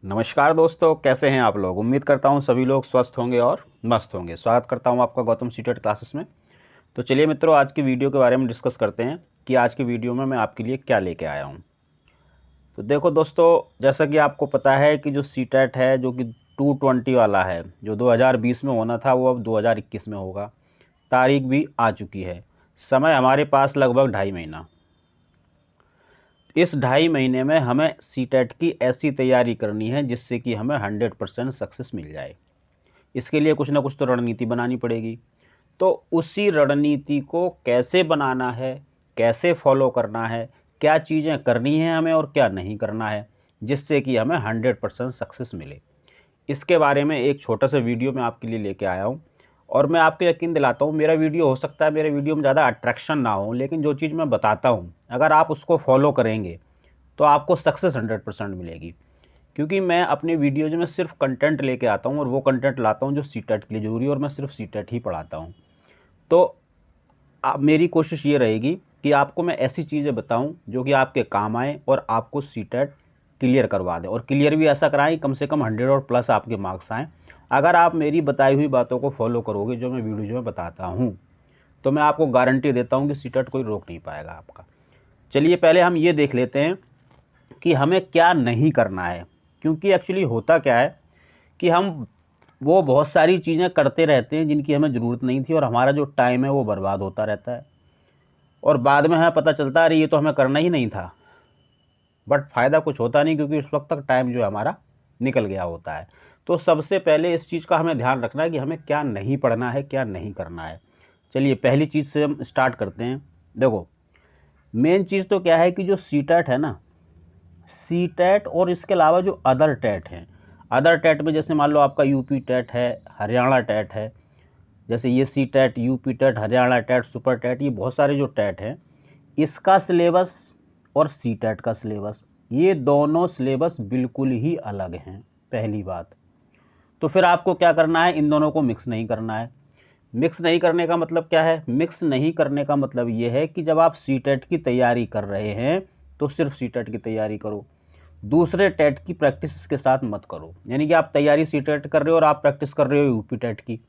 नमस्कार दोस्तों, कैसे हैं आप लोग। उम्मीद करता हूं सभी लोग स्वस्थ होंगे और मस्त होंगे। स्वागत करता हूं आपका गौतम सीटेट क्लासेस में। तो चलिए मित्रों, आज की वीडियो के बारे में डिस्कस करते हैं कि आज की वीडियो में मैं आपके लिए क्या लेके आया हूं। तो देखो दोस्तों, जैसा कि आपको पता है कि जो सीटेट है जो कि 220 वाला है, जो 2020 में होना था वो अब 2021 में होगा। तारीख भी आ चुकी है। समय हमारे पास लगभग 2.5 महीना। इस 2.5 महीने में हमें सीटेट की ऐसी तैयारी करनी है जिससे कि हमें 100% सक्सेस मिल जाए। इसके लिए कुछ ना कुछ तो रणनीति बनानी पड़ेगी। तो उसी रणनीति को कैसे बनाना है, कैसे फॉलो करना है, क्या चीज़ें करनी हैं हमें और क्या नहीं करना है, जिससे कि हमें 100% सक्सेस मिले, इसके बारे में एक छोटा सा वीडियो मैं आपके लिए लेके आया हूँ। और मैं आपको यकीन दिलाता हूँ, मेरा वीडियो हो सकता है मेरे वीडियो में ज़्यादा अट्रैक्शन ना हो, लेकिन जो चीज़ मैं बताता हूँ अगर आप उसको फॉलो करेंगे तो आपको सक्सेस 100% मिलेगी। क्योंकि मैं अपने वीडियोज़ में सिर्फ कंटेंट लेके आता हूँ और वो कंटेंट लाता हूँ जो सीटेट के लिए ज़रूरी है, और मैं सिर्फ सीटेट ही पढ़ाता हूँ। तो मेरी कोशिश ये रहेगी कि आपको मैं ऐसी चीज़ें बताऊं जो कि आपके काम आए और आपको सीटेट क्लियर करवा दें, और क्लियर भी ऐसा कराएं कम से कम 100 और प्लस आपके मार्क्स आएँ। अगर आप मेरी बताई हुई बातों को फॉलो करोगे, जो मैं वीडियो में बताता हूँ, तो मैं आपको गारंटी देता हूँ कि सीटेट कोई रोक नहीं पाएगा आपका। चलिए पहले हम ये देख लेते हैं कि हमें क्या नहीं करना है। क्योंकि एक्चुअली होता क्या है कि हम वो बहुत सारी चीज़ें करते रहते हैं जिनकी हमें ज़रूरत नहीं थी, और हमारा जो टाइम है वो बर्बाद होता रहता है, और बाद में हमें पता चलता है अरे ये तो हमें करना ही नहीं था। बट फ़ायदा कुछ होता नहीं, क्योंकि उस वक्त तक टाइम जो है हमारा निकल गया होता है। तो सबसे पहले इस चीज़ का हमें ध्यान रखना है कि हमें क्या नहीं पढ़ना है, क्या नहीं करना है। चलिए पहली चीज़ से हम स्टार्ट करते हैं। देखो, मेन चीज़ तो क्या है कि जो सीटेट है ना, सीटेट और इसके अलावा जो अदर टेट हैं, अदर टेट में जैसे मान लो आपका यूपी टेट है, हरियाणा टेट है, जैसे ये C TET, UP TET, Haryana TET, super TET, ये बहुत सारे जो टेट हैं, इसका सिलेबस और सी टेट का सिलेबस, ये दोनों सिलेबस बिल्कुल ही अलग हैं। पहली बात तो फिर आपको क्या करना है, इन दोनों को मिक्स नहीं करना है। मिक्स नहीं करने का मतलब क्या है? मिक्स नहीं करने का मतलब ये है कि जब आप सी टेट की तैयारी कर रहे हैं तो सिर्फ सी टेट की तैयारी करो, दूसरे टेट की प्रैक्टिस इसके साथ मत करो। यानी कि आप तैयारी सी टेट कर रहे हो और आप प्रैक्टिस कर रहे हो यूपी टेट की।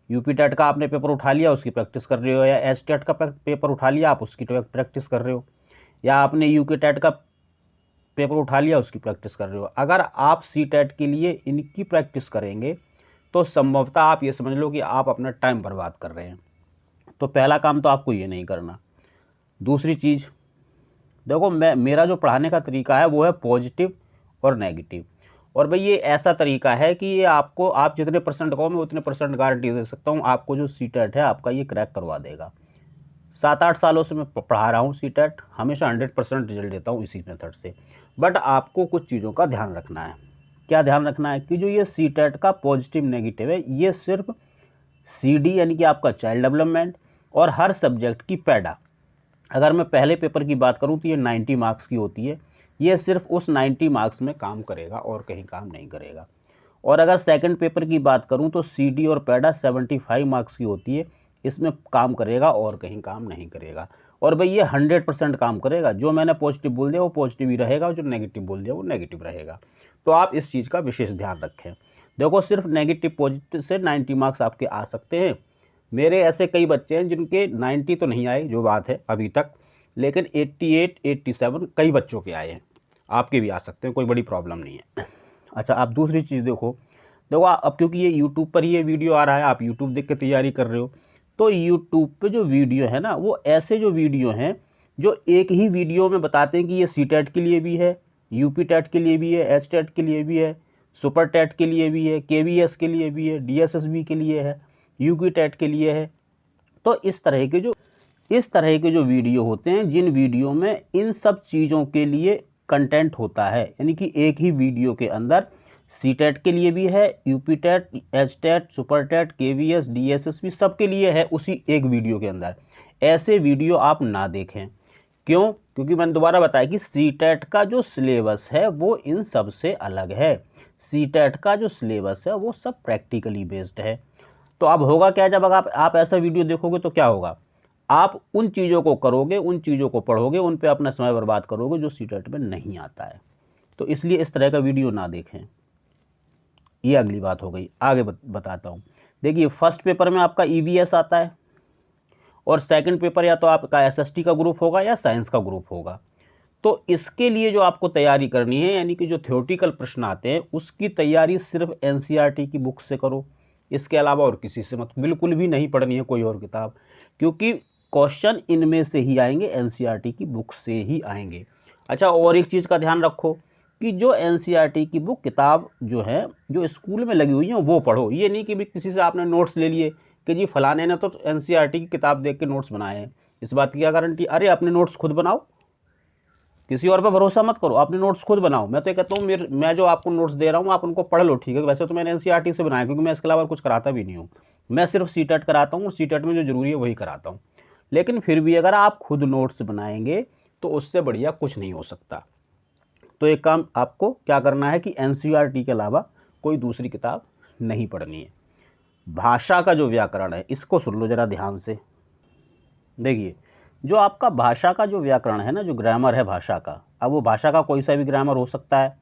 यूपी टेट का आपने पेपर उठा लिया, उसकी प्रैक्टिस कर रहे हो, या एच टेट का पेपर उठा लिया, आप उसकी प्रैक्टिस कर रहे हो, या आपने यूके टेट का पेपर उठा लिया, उसकी प्रैक्टिस कर रहे हो। अगर आप सी टेट के लिए इनकी प्रैक्टिस करेंगे तो संभवतः आप ये समझ लो कि आप अपना टाइम बर्बाद कर रहे हैं। तो पहला काम तो आपको ये नहीं करना। दूसरी चीज़, देखो मेरा जो पढ़ाने का तरीका है वो है पॉजिटिव और नेगेटिव। और भाई ये ऐसा तरीका है कि ये आपको, आप जितने परसेंट कहो मैं उतने परसेंट गारंटी दे सकता हूँ, आपको जो सीटेट है आपका ये क्रैक करवा देगा। 7-8 सालों से मैं पढ़ा रहा हूँ सीटेट, हमेशा 100% रिजल्ट देता हूँ इसी मेथड से। बट आपको कुछ चीज़ों का ध्यान रखना है। क्या ध्यान रखना है? कि जो ये सीटेट का पॉजिटिव नेगेटिव है, ये सिर्फ CD यानी कि आपका चाइल्ड डेवलपमेंट और हर सब्जेक्ट की पैडा, अगर मैं पहले पेपर की बात करूं तो ये 90 मार्क्स की होती है। ये सिर्फ उस 90 मार्क्स में काम करेगा और कहीं काम नहीं करेगा। और अगर सेकंड पेपर की बात करूं तो CD और पैडा 75 मार्क्स की होती है, इसमें काम करेगा और कहीं काम नहीं करेगा। और भाई ये 100% काम करेगा। जो मैंने पॉजिटिव बोल दिया वो पॉजिटिव ही रहेगा, और जो नेगेटिव बोल दिया वो नेगेटिव रहेगा। तो आप इस चीज़ का विशेष ध्यान रखें। देखो, सिर्फ नेगेटिव पॉजिटिव से 90 मार्क्स आपके आ सकते हैं। मेरे ऐसे कई बच्चे हैं जिनके 90 तो नहीं आए, जो बात है अभी तक, लेकिन 88, 87 कई बच्चों के आए हैं। आपके भी आ सकते हैं, कोई बड़ी प्रॉब्लम नहीं है। अच्छा, आप दूसरी चीज़ देखो। देखो अब क्योंकि ये यूट्यूब पर ही ये वीडियो आ रहा है, आप यूट्यूब देख के तैयारी कर रहे हो, तो यूट्यूब पे जो वीडियो है ना, वो ऐसे जो वीडियो हैं जो एक ही वीडियो में बताते हैं कि ये सी टेट के लिए भी है, यूपी टेट के लिए भी है, एच टेट के लिए भी है, सुपर टेट के लिए भी है, KVS के लिए भी है, DSSB के लिए है, यूपी टेट के लिए है। तो इस तरह के जो वीडियो होते हैं, जिन वीडियो में इन सब चीज़ों के लिए कंटेंट होता है, यानी कि एक ही वीडियो के अंदर सी टेट के लिए भी है, UP TET, H TET, super TET, KVS, DSSB सब के लिए है उसी एक वीडियो के अंदर। ऐसे वीडियो आप ना देखें। क्यों? क्योंकि मैंने दोबारा बताया कि सी टेट का जो सिलेबस है वो इन सब से अलग है। सी टेट का जो सिलेबस है वो सब प्रैक्टिकली बेस्ड है। तो अब होगा क्या, जब अगर आप ऐसा वीडियो देखोगे तो क्या होगा, आप उन चीज़ों को करोगे, उन चीज़ों को पढ़ोगे, उन पे अपना समय बर्बाद करोगे जो सीटेट में नहीं आता है। तो इसलिए इस तरह का वीडियो ना देखें। ये अगली बात हो गई। आगे बताता हूँ। देखिए फर्स्ट पेपर में आपका ईवीएस आता है और सेकंड पेपर या तो आपका एसएसटी का ग्रुप होगा या साइंस का ग्रुप होगा। तो इसके लिए जो आपको तैयारी करनी है, यानी कि जो थ्योरेटिकल प्रश्न आते हैं उसकी तैयारी सिर्फ एनसीईआरटी की बुक से करो। इसके अलावा और किसी से मत, बिल्कुल भी नहीं पढ़नी है कोई और किताब, क्योंकि क्वेश्चन इनमें से ही आएंगे, एनसीईआरटी की बुक से ही आएंगे। अच्छा, और एक चीज़ का ध्यान रखो कि जो एनसीईआरटी की बुक किताब जो है, जो स्कूल में लगी हुई है वो पढ़ो। ये नहीं कि भी किसी से आपने नोट्स ले लिए कि जी फलाने ने तो एनसीईआरटी की किताब देख के नोट्स बनाए हैं, इस बात की क्या गारंटी। अरे अपने नोट्स खुद बनाओ, किसी और पे भरोसा मत करो, अपने नोट्स खुद बनाओ। मैं तो ये कहता हूँ मैं जो आपको नोट्स दे रहा हूँ आप उनको पढ़ लो, ठीक है। वैसे तो मैंने एनसीईआरटी से बनाया, क्योंकि मैं इसके अलावा कुछ कराता भी नहीं हूँ। मैं सिर्फ सीटेट कराता हूँ और सीटेट में जो जरूरी है वही कराता हूँ। लेकिन फिर भी अगर आप खुद नोट्स बनाएंगे तो उससे बढ़िया कुछ नहीं हो सकता। तो एक काम आपको क्या करना है कि एनसीईआरटी के अलावा कोई दूसरी किताब नहीं पढ़नी है। भाषा का जो व्याकरण है इसको सुन लो जरा ध्यान से। देखिए जो आपका भाषा का जो व्याकरण है ना, जो ग्रामर है भाषा का, अब वो भाषा का कोई सा भी ग्रामर हो सकता है।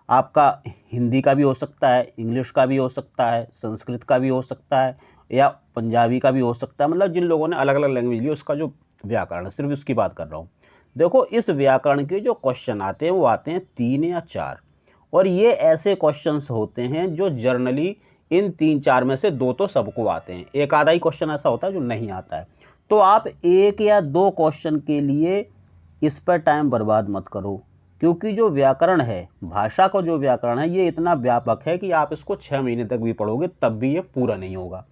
आपका हिंदी का भी हो सकता है, इंग्लिश का भी हो सकता है, संस्कृत का भी हो सकता है, या पंजाबी का भी हो सकता है। मतलब जिन लोगों ने अलग अलग लैंग्वेज ली उसका जो व्याकरण है, सिर्फ उसकी बात कर रहा हूँ। देखो इस व्याकरण के जो क्वेश्चन आते हैं वो आते हैं 3 या 4, और ये ऐसे क्वेश्चंस होते हैं जो जर्नली इन 3-4 में से 2 तो सबको आते हैं, एक आधा ही क्वेश्चन ऐसा होता है जो नहीं आता है। तो आप 1 या 2 क्वेश्चन के लिए इस पर टाइम बर्बाद मत करो, क्योंकि जो व्याकरण है, भाषा का जो व्याकरण है, ये इतना व्यापक है कि आप इसको 6 महीने तक भी पढ़ोगे तब भी ये पूरा नहीं होगा।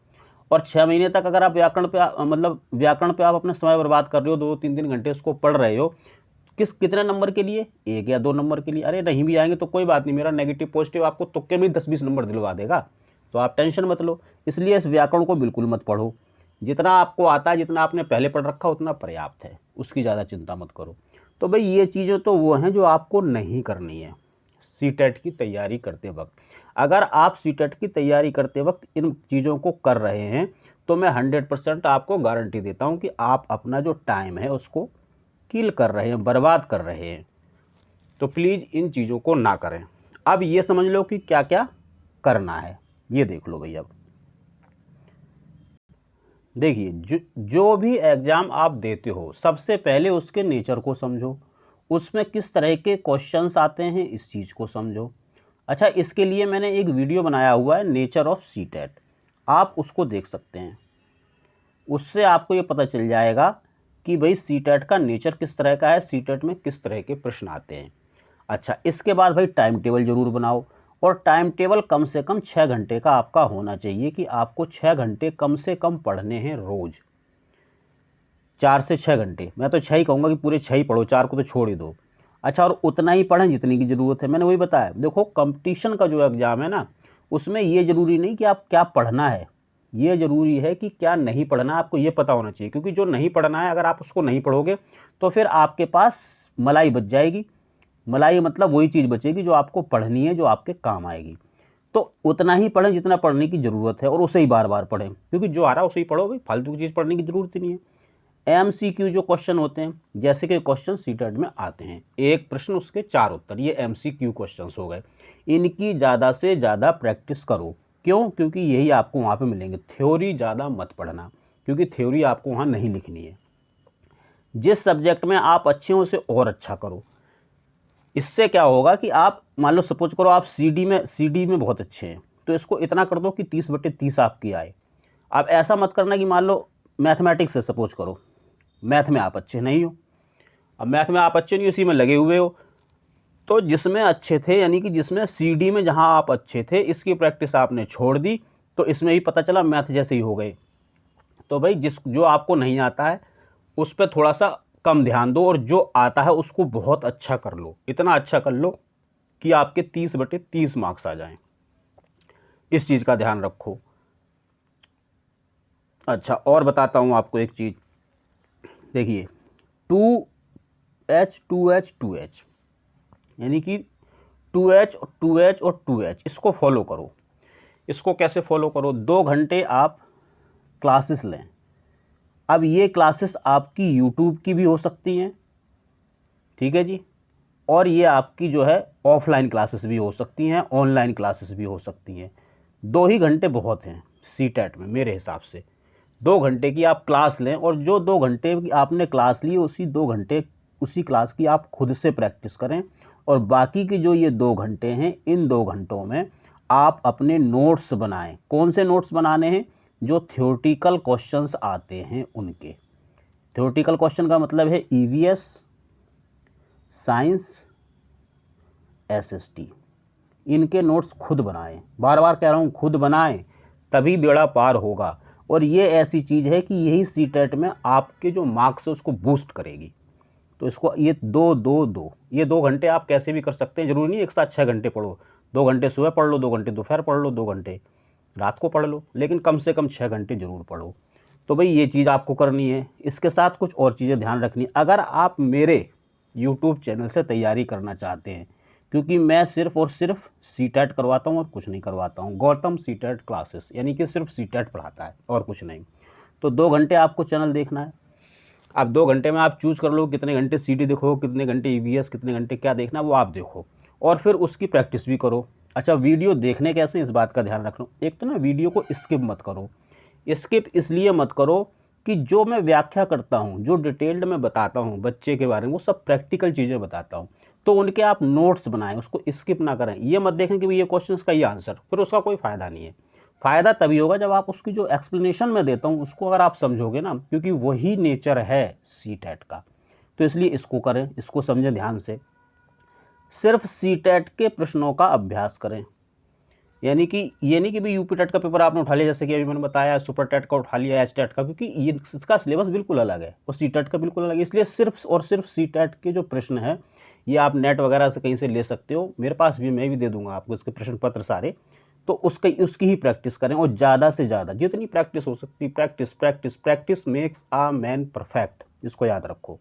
और 6 महीने तक अगर आप व्याकरण पे मतलब व्याकरण पे आप अपना समय बर्बाद कर रहे हो, 2-3 घंटे उसको पढ़ रहे हो, कितने नंबर के लिए? 1 या 2 नंबर के लिए। अरे नहीं भी आएंगे तो कोई बात नहीं, मेरा नेगेटिव पॉजिटिव आपको तुक्के में 10-20 नंबर दिलवा देगा, तो आप टेंशन मत लो। इसलिए इस व्याकरण को बिल्कुल मत पढ़ो। जितना आपको आता है, जितना आपने पहले पढ़ रखा उतना पर्याप्त है, उसकी ज़्यादा चिंता मत करो। तो भाई ये चीज़ें तो वो हैं जो आपको नहीं करनी है सीटेट की तैयारी करते वक्त। अगर आप सीटेट की तैयारी करते वक्त इन चीज़ों को कर रहे हैं तो मैं 100% आपको गारंटी देता हूं कि आप अपना जो टाइम है उसको किल कर रहे हैं, बर्बाद कर रहे हैं। तो प्लीज़ इन चीज़ों को ना करें। अब ये समझ लो कि क्या क्या करना है, ये देख लो भैया। देखिए जो भी एग्ज़ाम आप देते हो सबसे पहले उसके नेचर को समझो, उसमें किस तरह के क्वेश्चंस आते हैं इस चीज़ को समझो। अच्छा, इसके लिए मैंने एक वीडियो बनाया हुआ है, नेचर ऑफ सीटेट, आप उसको देख सकते हैं। उससे आपको ये पता चल जाएगा कि भाई सीटेट का नेचर किस तरह का है, सीटेट में किस तरह के प्रश्न आते हैं। अच्छा, इसके बाद भाई टाइम टेबल ज़रूर बनाओ, और टाइम टेबल कम से कम 6 घंटे का आपका होना चाहिए कि आपको 6 घंटे कम से कम पढ़ने हैं रोज़। 4 से 6 घंटे, मैं तो 6 ही कहूँगा कि पूरे 6 ही पढ़ो, 4 को तो छोड़ ही दो। अच्छा, और उतना ही पढ़ें जितनी की ज़रूरत है। मैंने वही बताया, देखो कंपटीशन का जो एग्ज़ाम है ना, उसमें ये ज़रूरी नहीं कि आप क्या पढ़ना है, ये ज़रूरी है कि क्या नहीं पढ़ना, आपको ये पता होना चाहिए। क्योंकि जो नहीं पढ़ना है अगर आप उसको नहीं पढ़ोगे तो फिर आपके पास मलाई बच जाएगी। मलाई मतलब वही चीज़ बचेगी जो आपको पढ़नी है, जो आपके काम आएगी। तो उतना ही पढ़ें जितना पढ़ने की ज़रूरत है, और उसे ही बार बार पढ़ें, क्योंकि जो आ रहा है उसे ही पढ़ो भाई, फालतू की चीज़ पढ़ने की ज़रूरत ही नहीं है। एमसीक्यू जो क्वेश्चन होते हैं, जैसे कि क्वेश्चन सीटेट में आते हैं, एक प्रश्न उसके 4 उत्तर, ये एमसीक्यू क्वेश्चंस हो गए। इनकी ज़्यादा से ज़्यादा प्रैक्टिस करो। क्यों? क्योंकि यही आपको वहाँ पे मिलेंगे। थ्योरी ज़्यादा मत पढ़ना, क्योंकि थ्योरी आपको वहाँ नहीं लिखनी है। जिस सब्जेक्ट में आप अच्छे हैं उसे और अच्छा करो। इससे क्या होगा कि आप मान लो सपोज करो आप सीडी में बहुत अच्छे हैं, तो इसको इतना कर दो कि 30/30 आपकी आए। अब ऐसा मत करना कि मान लो मैथमेटिक्स से सपोज करो, मैथ में आप अच्छे नहीं हो, अब मैथ में आप अच्छे नहीं, उसी में लगे हुए हो, तो जिसमें अच्छे थे, यानी कि जिसमें सीडी में जहां आप अच्छे थे, इसकी प्रैक्टिस आपने छोड़ दी, तो इसमें भी पता चला मैथ जैसे ही हो गए। तो भाई जो आपको नहीं आता है उस पर थोड़ा सा कम ध्यान दो, और जो आता है उसको बहुत अच्छा कर लो, इतना अच्छा कर लो कि आपके 30/30 मार्क्स आ जाएं। इस चीज़ का ध्यान रखो। अच्छा, और बताता हूँ आपको एक चीज़। देखिए 2H 2H 2H, यानी कि 2H और 2H और 2H, इसको फॉलो करो। इसको कैसे फॉलो करो? 2 घंटे आप क्लासेस लें। अब ये क्लासेस आपकी यूट्यूब की भी हो सकती हैं, ठीक है जी, और ये आपकी जो है ऑफलाइन क्लासेस भी हो सकती हैं, ऑनलाइन क्लासेस भी हो सकती हैं। 2 ही घंटे बहुत हैं सीटेट में मेरे हिसाब से। 2 घंटे की आप क्लास लें और जो 2 घंटे की आपने क्लास ली उसी 2 घंटे उसी क्लास की आप खुद से प्रैक्टिस करें, और बाकी के जो ये 2 घंटे हैं, इन 2 घंटों में आप अपने नोट्स बनाएं। कौन से नोट्स बनाने हैं? जो थ्योरेटिकल क्वेश्चंस आते हैं उनके। थ्योरेटिकल क्वेश्चन का मतलब है ईवीएस, साइंस, एसएसटी, इनके नोट्स खुद बनाएं। बार बार कह रहा हूँ, खुद बनाएं, तभी बेड़ा पार होगा। और ये ऐसी चीज़ है कि यही सीटेट में आपके जो मार्क्स है उसको बूस्ट करेगी। तो इसको ये 2-2-2 ये 2 घंटे आप कैसे भी कर सकते हैं। ज़रूरी नहीं एक साथ 6 घंटे पढ़ो। 2 घंटे सुबह पढ़ लो, 2 घंटे दोपहर पढ़ लो, 2 घंटे रात को पढ़ लो, लेकिन कम से कम 6 घंटे ज़रूर पढ़ो। तो भाई ये चीज़ आपको करनी है। इसके साथ कुछ और चीज़ें ध्यान रखनी है। अगर आप मेरे यूट्यूब चैनल से तैयारी करना चाहते हैं, क्योंकि मैं सिर्फ़ और सिर्फ सीटेट करवाता हूँ और कुछ नहीं करवाता हूँ। गौतम सीटेट क्लासेस, यानी कि सिर्फ सीटेट पढ़ाता है और कुछ नहीं। तो 2 घंटे आपको चैनल देखना है। अब 2 घंटे में आप चूज़ कर लो कितने घंटे सीटी देखो, कितने घंटे ईवीएस, कितने घंटे क्या देखना वो आप देखो, और फिर उसकी प्रैक्टिस भी करो। अच्छा, वीडियो देखने कैसे, इस बात का ध्यान रखना। एक तो ना वीडियो को स्किप मत करो। स्किप इसलिए मत करो कि जो मैं व्याख्या करता हूँ, जो डिटेल्ड में बताता हूँ बच्चे के बारे में, वो सब प्रैक्टिकल चीज़ें बताता हूँ। तो उनके आप नोट्स बनाएं, उसको स्किप ना करें। ये मत देखें कि भाई ये क्वेश्चन का ये आंसर, फिर उसका कोई फ़ायदा नहीं है। फ़ायदा तभी होगा जब आप उसकी जो एक्सप्लेनेशन मैं देता हूँ उसको अगर आप समझोगे ना, क्योंकि वही नेचर है सीटेट का। तो इसलिए इसको करें, इसको समझें ध्यान से। सिर्फ सीटेट के प्रश्नों का अभ्यास करें, यानी कि ये नहीं कि भाई यूपी टेट का पेपर आपने उठा लिया, जैसे कि अभी मैंने बताया, सुपर टेट का उठा लिया, एच टेट का, क्योंकि ये इसका सिलेबस बिल्कुल अलग है और सी टेट का बिल्कुल अलग है। इसलिए सिर्फ और सिर्फ सी टेट के जो प्रश्न है ये आप नेट वगैरह से कहीं से ले सकते हो। मेरे पास भी, मैं भी दे दूंगा आपको इसके प्रश्न पत्र सारे। तो उसकी ही प्रैक्टिस करें, और ज़्यादा से ज़्यादा जितनी प्रैक्टिस हो सकती, प्रैक्टिस प्रैक्टिस प्रैक्टिस मेक्स आ मैन परफेक्ट, इसको याद रखो।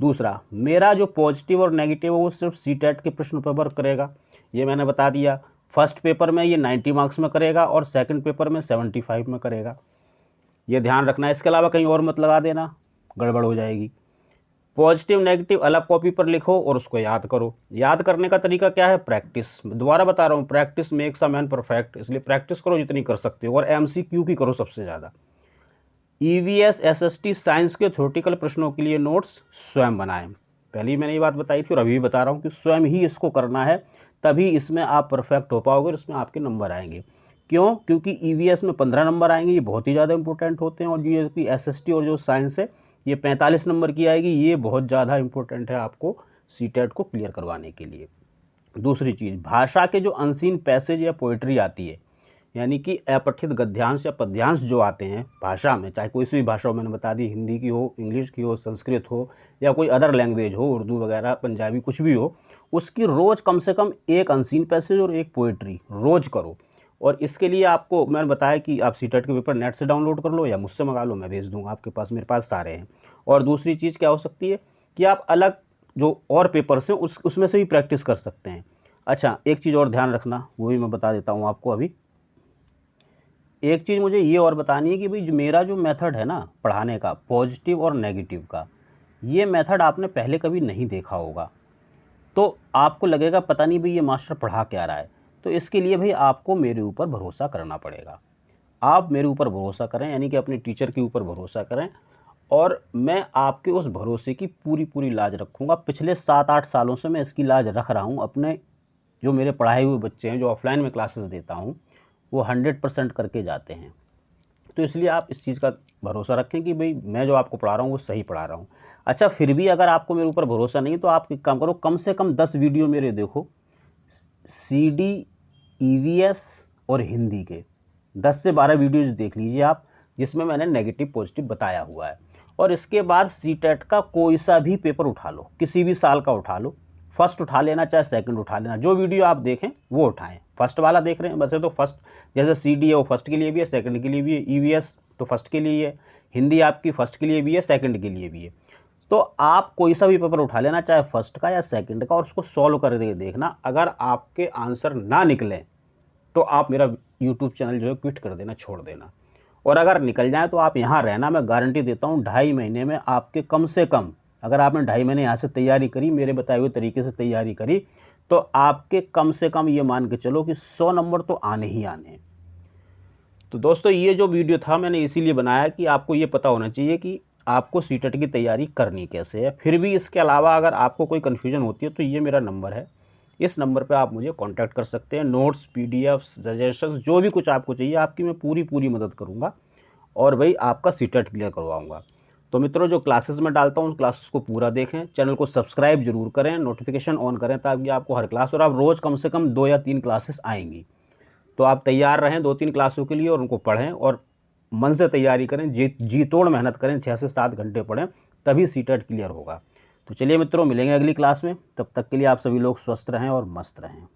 दूसरा, मेरा जो पॉजिटिव और नेगेटिव है वो सिर्फ सी टेट के प्रश्न पर वर्क करेगा, ये मैंने बता दिया। फर्स्ट पेपर में ये 90 मार्क्स में करेगा और सेकंड पेपर में 75 में करेगा, ये ध्यान रखना है। इसके अलावा कहीं और मत लगा देना, गड़बड़ हो जाएगी। पॉजिटिव नेगेटिव अलग कॉपी पर लिखो और उसको याद करो। याद करने का तरीका क्या है? प्रैक्टिस। दोबारा बता रहा हूँ, practice makes a man perfect, इसलिए प्रैक्टिस करो जितनी कर सकते हो, और MCQ की करो सबसे ज़्यादा। EVS SST साइंस के थ्योरेटिकल प्रश्नों के लिए नोट्स स्वयं बनाएं। पहले ही मैंने ये बात बताई थी और अभी भी बता रहा हूँ कि स्वयं ही इसको करना है, तभी इसमें आप परफेक्ट हो पाओगे और इसमें आपके नंबर आएंगे। क्यों? क्योंकि EVS में 15 नंबर आएंगे, ये बहुत ही ज़्यादा इंपॉर्टेंट होते हैं, और ये SST और जो साइंस है ये 45 नंबर की आएगी, ये बहुत ज़्यादा इंपॉर्टेंट है आपको सीटेट को क्लियर करवाने के लिए। दूसरी चीज़, भाषा के जो अनसीन पैसेज या पोइट्री आती है, यानी कि अपठित गद्यांश या पद्यांश जो आते हैं भाषा में, चाहे कोई सी भी भाषा हो, मैंने बता दी, हिंदी की हो, इंग्लिश की हो, संस्कृत हो, या कोई अदर लैंग्वेज हो, उर्दू वगैरह, पंजाबी, कुछ भी हो, उसकी रोज़ कम से कम एक अनसीन पैसेज और एक पोइट्री रोज़ करो। और इसके लिए आपको मैंने बताया कि आप सीटेट के पेपर नेट से डाउनलोड कर लो या मुझसे मंगा लो, मैं भेज दूंगा आपके पास, मेरे पास सारे हैं। और दूसरी चीज़ क्या हो सकती है कि आप अलग जो और पेपर्स हैं उसमें से भी प्रैक्टिस कर सकते हैं। अच्छा, एक चीज़ और ध्यान रखना, वो भी मैं बता देता हूँ आपको अभी। एक चीज़ मुझे ये और बतानी है कि भाई जो मेरा जो मेथड है ना पढ़ाने का, पॉजिटिव और नेगेटिव का, ये मेथड आपने पहले कभी नहीं देखा होगा। तो आपको लगेगा पता नहीं भाई ये मास्टर पढ़ा क्या रहा है। तो इसके लिए भाई आपको मेरे ऊपर भरोसा करना पड़ेगा। आप मेरे ऊपर भरोसा करें, यानी कि अपने टीचर के ऊपर भरोसा करें, और मैं आपके उस भरोसे की पूरी पूरी लाज रखूँगा। पिछले 7-8 सालों से मैं इसकी लाज रख रहा हूँ। अपने जो मेरे पढ़ाए हुए बच्चे हैं, जो ऑफलाइन में क्लासेस देता हूँ, वो 100% करके जाते हैं। तो इसलिए आप इस चीज़ का भरोसा रखें कि भाई मैं जो आपको पढ़ा रहा हूँ वो सही पढ़ा रहा हूँ। अच्छा, फिर भी अगर आपको मेरे ऊपर भरोसा नहीं तो आप एक काम करो, कम से कम 10 वीडियो मेरे देखो, CD, EVS और हिंदी के 10 से 12 वीडियोज देख लीजिए आप, जिसमें मैंने नेगेटिव पॉजिटिव बताया हुआ है। और इसके बाद सीटेट का कोई सा भी पेपर उठा लो, किसी भी साल का उठा लो, फर्स्ट उठा लेना चाहे सेकंड उठा लेना, जो वीडियो आप देखें वो उठाएं। फर्स्ट वाला देख रहे हैं वैसे तो फर्स्ट, जैसे CD है वो फर्स्ट के लिए भी है, सेकंड के लिए भी है, EVS तो फर्स्ट के लिए है, हिंदी आपकी फर्स्ट के लिए भी है, सेकंड के लिए भी है। तो आप कोई सा भी पेपर उठा लेना, चाहे फर्स्ट का या सेकंड का, और उसको सॉल्व करके देखना। अगर आपके आंसर ना निकले तो आप मेरा यूट्यूब चैनल जो है क्विट कर देना, छोड़ देना। और अगर निकल जाए तो आप यहाँ रहना, मैं गारंटी देता हूँ 2.5 महीने में आपके कम से कम अगर आपने 2.5 महीने यहाँ से तैयारी करी, मेरे बताए हुए तरीके से तैयारी करी, तो आपके कम से कम ये मान के चलो कि 100 नंबर तो आने ही आने हैं। तो दोस्तों ये जो वीडियो था मैंने इसीलिए बनाया कि आपको ये पता होना चाहिए कि आपको सीटेट की तैयारी करनी कैसे है। फिर भी इसके अलावा अगर आपको कोई कन्फ्यूजन होती है तो ये मेरा नंबर है, इस नंबर पे आप मुझे कांटेक्ट कर सकते हैं। नोट्स, पीडीएफ, सजेशंस जो भी कुछ आपको चाहिए आपकी मैं पूरी मदद करूँगा और भाई आपका सीटेट क्लियर करवाऊँगा। तो मित्रों जो क्लासेस मैं डालता हूँ उस क्लासेस को पूरा देखें, चैनल को सब्सक्राइब जरूर करें, नोटिफिकेशन ऑन करें ताकि आपको हर क्लास, और आप रोज़ कम से कम 2 या 3 क्लासेस आएंगी। तो आप तैयार रहें 2-3 क्लासों के लिए और उनको पढ़ें और मन से तैयारी करें, जी तोड़ मेहनत करें, 6 से 7 घंटे पढ़ें, तभी सीटेट क्लियर होगा। तो चलिए मित्रों मिलेंगे अगली क्लास में, तब तक के लिए आप सभी लोग स्वस्थ रहें और मस्त रहें।